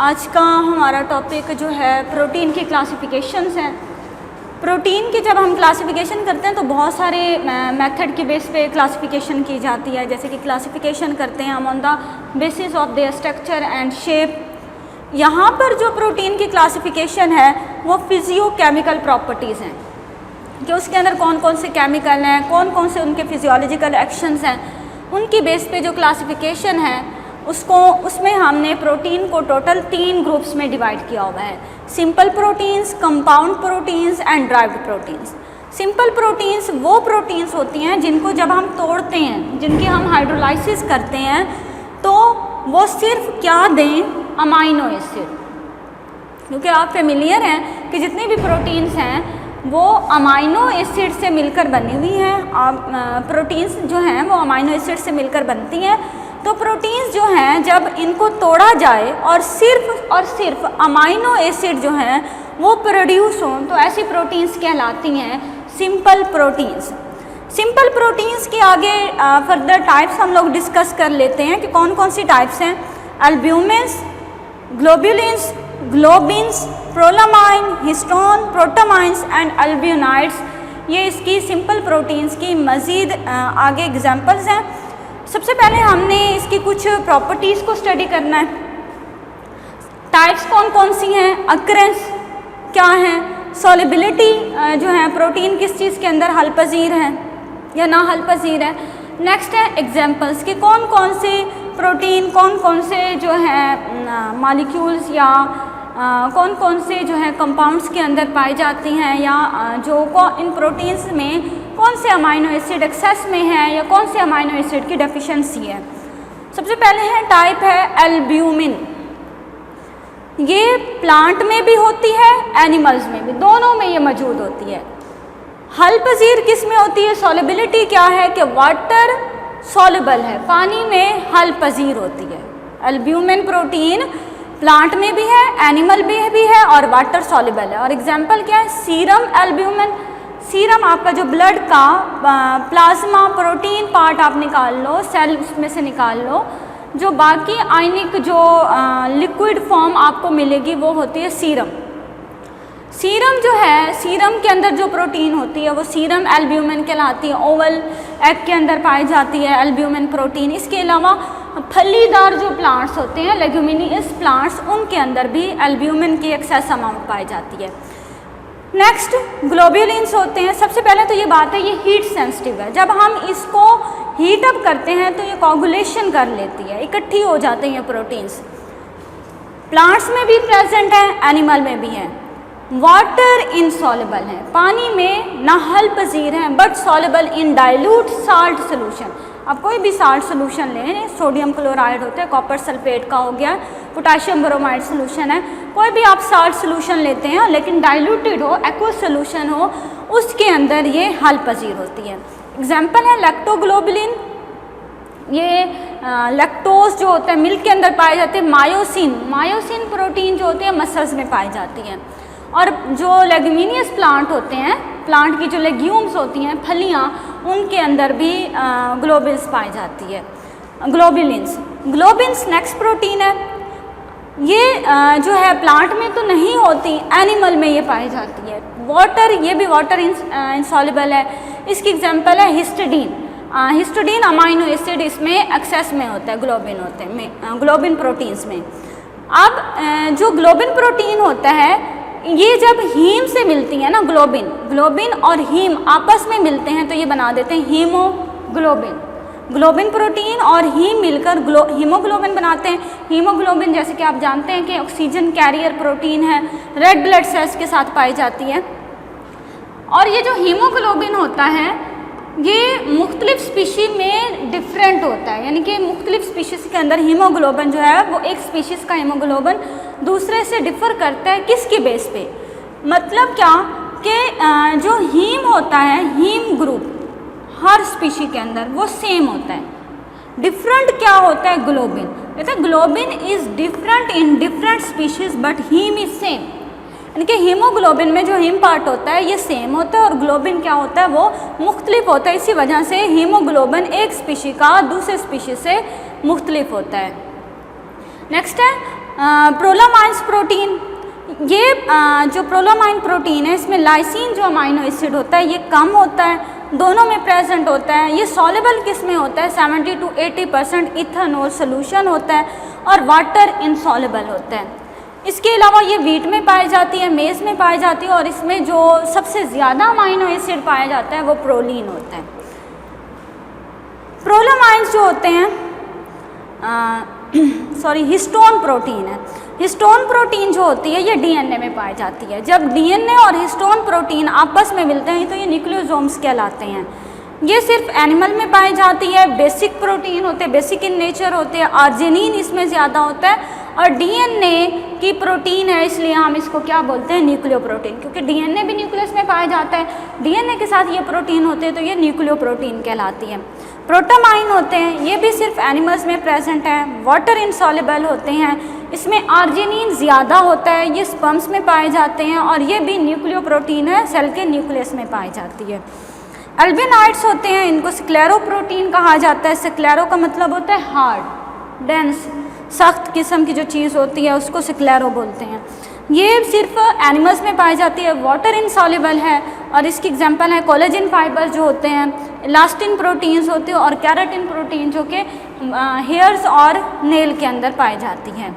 आज का हमारा टॉपिक जो है प्रोटीन की क्लासिफिकेशंस हैं। प्रोटीन की जब हम क्लासिफिकेशन करते हैं तो बहुत सारे मेथड के बेस पे क्लासिफिकेशन की जाती है। जैसे कि क्लासिफिकेशन करते हैं हम on the basis of their structure and shape. यहाँ पर जो प्रोटीन की क्लासिफिकेशन है वो फिजियोकेमिकल प्रॉपर्टीज़ हैं कि उसके अंदर कौन कौन से केमिकल हैं, कौन कौन से उनके फिजियोलॉजिकल एक्शंस हैं, उनकी बेस पे जो क्लासिफिकेशन है उसमें हमने प्रोटीन को टोटल 3 ग्रुप्स में डिवाइड किया हुआ है। Simple proteins, compound proteins and derived proteins. Simple proteins वो प्रोटीन्स होती हैं जिनको जब हम तोड़ते हैं, जिनकी हम हाइड्रोलाइसिस करते हैं तो वो सिर्फ क्या दें, अमाइनो एसिड। क्योंकि आप फेमिलियर हैं कि जितनी भी प्रोटीन्स हैं वो अमाइनो एसिड से मिलकर बनी हुई हैं। प्रोटीन्स जो हैं वो अमाइनो एसिड से मिलकर बनती हैं। तो प्रोटीन्स जो हैं जब इनको तोड़ा जाए और सिर्फ अमाइनो एसिड जो हैं वो प्रोड्यूस हों तो ऐसी प्रोटीन्स कहलाती हैं सिंपल प्रोटीन्स। सिंपल प्रोटीन्स की आगे फर्दर टाइप्स हम लोग डिस्कस कर लेते हैं कि कौन कौन सी टाइप्स हैं। एल्ब्यूमिन्स, ग्लोबुलिन्स, ग्लोबिन्स, प्रोलामाइन, हिस्टोन, प्रोटामाइंस एंड अल्ब्यूनाइड्स, ये इसकी सिंपल प्रोटीन्स की मज़ीद आगे एग्जांपल्स हैं। सबसे पहले हमने इसकी कुछ प्रॉपर्टीज़ को स्टडी करना है। टाइप्स कौन कौन सी हैं, अक्रेंस क्या है, सॉलिबिलिटी जो है प्रोटीन किस चीज़ के अंदर हल पजीर है या ना हल पजीर है। नेक्स्ट है एग्जांपल्स कि कौन कौन से प्रोटीन, कौन कौन से जो है मॉलिक्यूल्स या कौन कौन से जो है कंपाउंड्स के अंदर पाई जाती हैं या इन प्रोटीन्स में कौन से अमाइनो एसिड एक्सेस में है या कौन से अमाइनो एसिड की डेफिशिएंसी है। सबसे पहले है टाइप है एल्ब्यूमिन। ये प्लांट में भी होती है, एनिमल्स में भी, दोनों में ये मौजूद होती है। हल पजीर किस में होती है, सॉलिबिलिटी क्या है कि वाटर सॉल्युबल है, पानी में हल पजीर होती है। एल्ब्यूमिन प्रोटीन प्लांट में भी है, एनिमल में भी है और वाटर सॉल्युबल है। और एग्जांपल क्या है, सीरम एल्ब्यूमिन। सीरम आपका जो ब्लड का प्लाज्मा प्रोटीन पार्ट आप निकाल लो, सेल उसमें से निकाल लो, जो बाकी आयनिक जो लिक्विड फॉर्म आपको मिलेगी वो होती है सीरम। सीरम जो है, सीरम के अंदर जो प्रोटीन होती है वो सीरम एल्ब्यूमिन कहलाती है। ओवल एग के अंदर पाई जाती है एल्ब्यूमिन प्रोटीन। इसके अलावा फलीदार जो प्लांट्स होते हैं, लेग्यूमिनियस प्लांट्स, उनके अंदर भी एल्ब्यूमिन की एक्सेस अमाउंट पाई जाती है। नेक्स्ट ग्लोबुलिन्स होते हैं। सबसे पहले तो ये बात है ये हीट सेंसिटिव है। जब हम इसको हीट अप करते हैं तो ये कोगुलेशन कर लेती है, इकट्ठी हो जाते हैं ये प्रोटीन्स। प्लांट्स में भी प्रेजेंट है, एनिमल में भी है। वाटर इनसॉल्युबल है, पानी में ना हल पजीर हैं but soluble in dilute salt solution. आप कोई भी साल्ट सोल्यूशन लें, सोडियम क्लोराइड होता है, कॉपर सल्फेट का हो गया, पोटाशियम ब्रोमाइड सोल्यूशन है, कोई भी आप साल्ट सोल्यूशन लेते हैं लेकिन डाइल्यूटेड हो, एक्वस सोल्यूशन हो, उसके अंदर ये हल पजीर होती है। एग्जाम्पल है लैक्टोग्लोबुलिन। ये लैक्टोज जो होता है मिल्क के अंदर पाए जाते हैं। मायोसिन प्रोटीन जो होते हैं मसल्स में पाई जाती हैं। और जो लेग्यूमिनियस प्लांट होते हैं, प्लांट की जो लेग्यूम्स होती हैं, फलियाँ, उनके अंदर भी ग्लोबिन्स पाई जाती है, ग्लोबुलिन्स। ग्लोबिन्स नेक्स्ट प्रोटीन है। ये जो है प्लांट में तो नहीं होती, एनिमल में ये पाई जाती है। वाटर, ये भी वाटर इनसॉल्युबल है। इसकी एग्जांपल है हिस्टिडीन। हिस्टिडीन अमाइनो एसिड इसमें एक्सेस में होता है, ग्लोबिन होते हैं, ग्लोबिन प्रोटीन्स में। अब जो ग्लोबिन प्रोटीन होता है ये जब हीम से मिलती है ना, ग्लोबिन और हीम आपस में मिलते हैं तो ये बना देते हैं हीमोग्लोबिन। ग्लोबिन प्रोटीन और हीम मिलकर हीमोग्लोबिन बनाते हैं। हीमोग्लोबिन जैसे कि आप जानते हैं कि ऑक्सीजन कैरियर प्रोटीन है, रेड ब्लड सेल्स के साथ पाई जाती है। और ये जो हीमोग्लोबिन होता है ये मुख्तलिफ स्पीशी में डिफरेंट होता है, यानी कि मुख्तलिफ स्पीशीज़ के अंदर हीमोग्लोबिन जो है वो एक स्पीशीज़ का हीमोग्लोबिन दूसरे से डिफ़र करता है। किसके बेस पे, मतलब क्या कि जो हीम होता है, हीम ग्रुप हर स्पीशी के अंदर वो सेम होता है। डिफरेंट क्या होता है, ग्लोबिन। कहते हैं globin is different in different species but heme is same. यानी कि हीमोग्लोबिन में जो हीम पार्ट होता है ये सेम होता है और ग्लोबिन क्या होता है वो मुख्तलिफ होता है। इसी वजह से हीमोग्लोबिन एक स्पीशी का दूसरे स्पीशी से मुख्तलिफ होता है। नेक्स्ट है प्रोलामाइन्स प्रोटीन, ये जो प्रोलामाइन प्रोटीन है इसमें लाइसिन जो अमाइनो एसिड होता है ये कम होता है, दोनों में प्रेजेंट होता है। ये सॉल्युबल किस में होता है, 70 to 80% इथेनॉल सोल्यूशन होता है और वाटर इनसॉल्युबल होता है। इसके अलावा ये वीट में पाई जाती है, मेज़ में पाई जाती है और इसमें जो सबसे ज़्यादा अमाइनो एसिड पाया जाता है वो प्रोलीन होता है। प्रोलामाइन्स जो होते हैं हिस्टोन प्रोटीन है। हिस्टोन प्रोटीन जो होती है ये डीएनए में पाई जाती है। जब डीएनए और हिस्टोन प्रोटीन आपस में मिलते हैं तो ये न्यूक्लियोसोम्स कहलाते हैं। ये सिर्फ एनिमल में पाई जाती है, बेसिक प्रोटीन होते हैं, बेसिक इन नेचर होते हैं, आर्जिनिन इसमें ज़्यादा होता है और डीएनए की प्रोटीन है इसलिए हम इसको क्या बोलते हैं, न्यूक्लियोप्रोटीन, क्योंकि डीएनए भी न्यूक्लियस में पाया जाता है, डीएनए के साथ ये प्रोटीन होते हैं तो ये न्यूक्लियोप्रोटीन कहलाती है। प्रोटामाइन होते हैं, ये भी सिर्फ एनिमल्स में प्रेजेंट है, वाटर इनसॉल्युबल होते हैं, इसमें आर्जिनिन ज़्यादा होता है, ये स्पर्म्स में पाए जाते हैं और ये भी न्यूक्लियोप्रोटीन है, सेल के न्यूक्लियस में पाई जाती है। अल्बिनॉइड्स होते हैं, इनको स्क्लेरोप्रोटीन कहा जाता है। स्क्लेरो का मतलब होता है हार्ड, डेंस, सख्त किस्म की जो चीज़ होती है उसको स्क्लेरो बोलते हैं। ये सिर्फ एनिमल्स में पाई जाती है, वाटर इनसॉल्युबल है और इसकी एग्जांपल है कोलेजन फाइबर जो होते हैं, इलास्टिन प्रोटीन्स होते हैं और केराटिन प्रोटीन जो कि हेयर्स और नेल के अंदर पाई जाती है।